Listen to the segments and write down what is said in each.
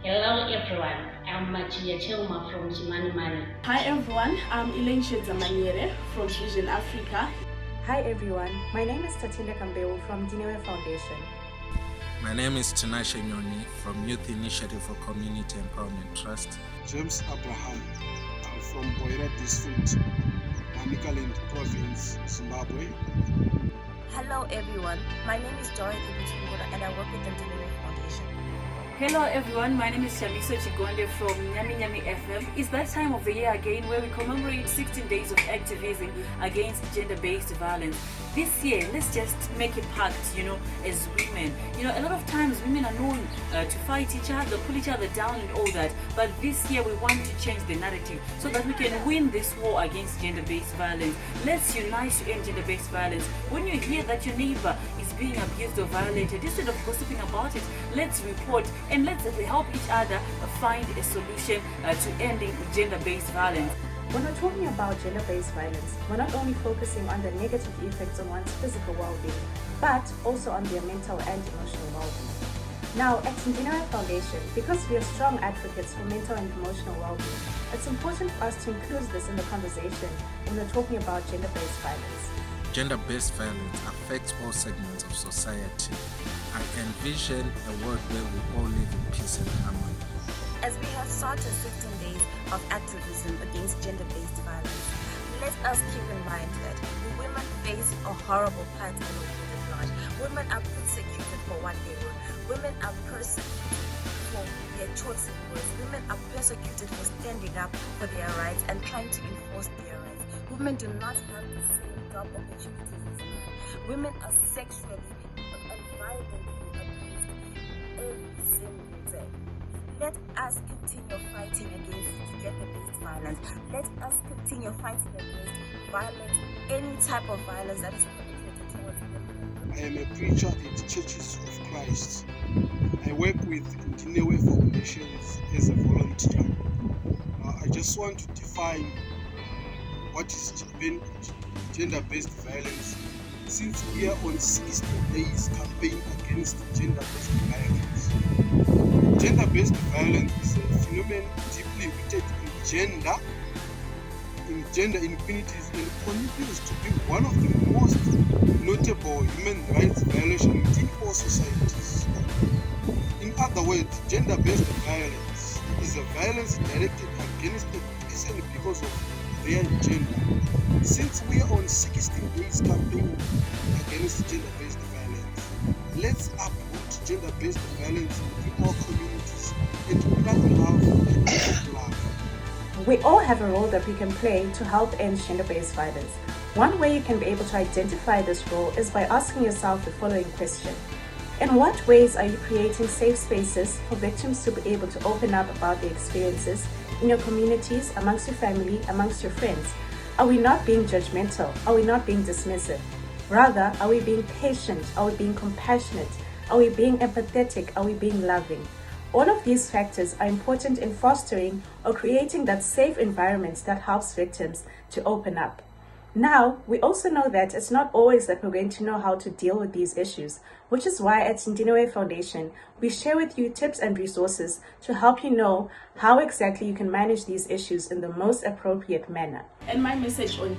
Hello everyone, I'm Machia Chelma from Chimanimani. Hi everyone, I'm Elaine Shedzamanyere from Vision Africa. Hi everyone, my name is Tatinda Kambeu from Dinewe Foundation. My name is Tinashe Nyoni from Youth Initiative for Community Empowerment Trust. James Abraham, I'm from Boira District, Manicaland Province, Zimbabwe. Hello everyone, my name is Dorothy Buchungura and I work with the Dinewe Foundation. Hello everyone, my name is Shamiso Chigonde from Nyami Nyami FM. It's that time of the year again where we commemorate 16 days of activism against gender-based violence. This year, let's just make a pact, as women. A lot of times women are known to fight each other, pull each other down and all that. But this year we want to change the narrative so that we can win this war against gender-based violence. Let's unite to end gender-based violence. When you hear that your neighbor is being abused or violated, instead of gossiping about it, let's report and let's help each other find a solution to ending gender-based violence. When we're talking about gender-based violence, we're not only focusing on the negative effects on one's physical well-being, but also on their mental and emotional well-being. Now, at Dinewe Foundation, because we are strong advocates for mental and emotional well-being, it's important for us to include this in the conversation when we're talking about gender-based violence. Gender-based violence affects all segments of society. I envision a world where we all live in peace and harmony. As we have started 16 days of activism against gender-based violence, let us keep in mind that women face a horrible plight in the large. Women are persecuted for what they were. Women are persecuted for their choice in words. Women are persecuted for standing up for their rights and trying to enforce their rights. Women do not have the same job opportunities as men. Women are sexually and violently abused every single day. Let us continue fighting against gender-based violence. Let us continue fighting against violence, any type of violence that is perpetrated towards women. I am a preacher at Churches of Christ. I work with Dinewe Foundation as a volunteer. I just want to define what is gender-based violence, since we are on 60 days campaign against gender-based violence. Gender-based violence is a phenomenon deeply rooted in gender inequalities, and continues to be one of the most notable human rights violations within all societies. In other words, gender-based violence is a violence directed against a person because of their gender. Since we are on 16 days campaign against gender-based violence, let's uproot gender-based violence in our communities and plant love and promote love. We all have a role that we can play to help end gender-based violence. One way you can be able to identify this role is by asking yourself the following question. In what ways are you creating safe spaces for victims to be able to open up about their experiences in your communities, amongst your family, amongst your friends? Are we not being judgmental? Are we not being dismissive? Rather, are we being patient? Are we being compassionate? Are we being empathetic? Are we being loving? All of these factors are important in fostering or creating that safe environment that helps victims to open up. Now, we also know that it's not always that we're going to know how to deal with these issues, which is why at Dinewe Foundation, we share with you tips and resources to help you know how exactly you can manage these issues in the most appropriate manner. And my message on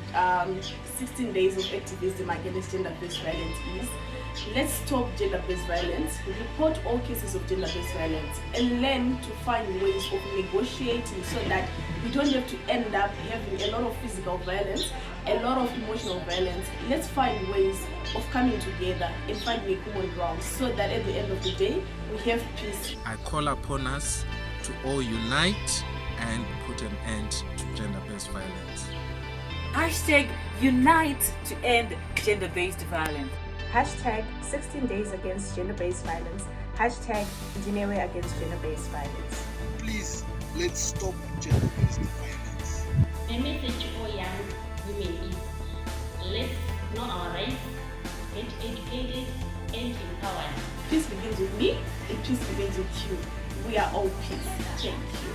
16 days of activism against gender-based violence is, let's stop gender-based violence, report all cases of gender-based violence, and learn to find ways of negotiating so that we don't have to end up having a lot of physical violence, a lot of emotional violence. Let's find ways of coming together and finding a common ground so that at the end of the day, we have peace. I call upon us to all unite and put an end to gender-based violence. Hashtag unite to end gender-based violence. Hashtag 16 days against gender-based violence. Hashtag Dinewe against gender-based violence. Please, let's stop gender-based violence. My message for young women is, let's know our rights, get educated and empowered. Peace begins with me, and peace begins with you. We are all peace. Thank you.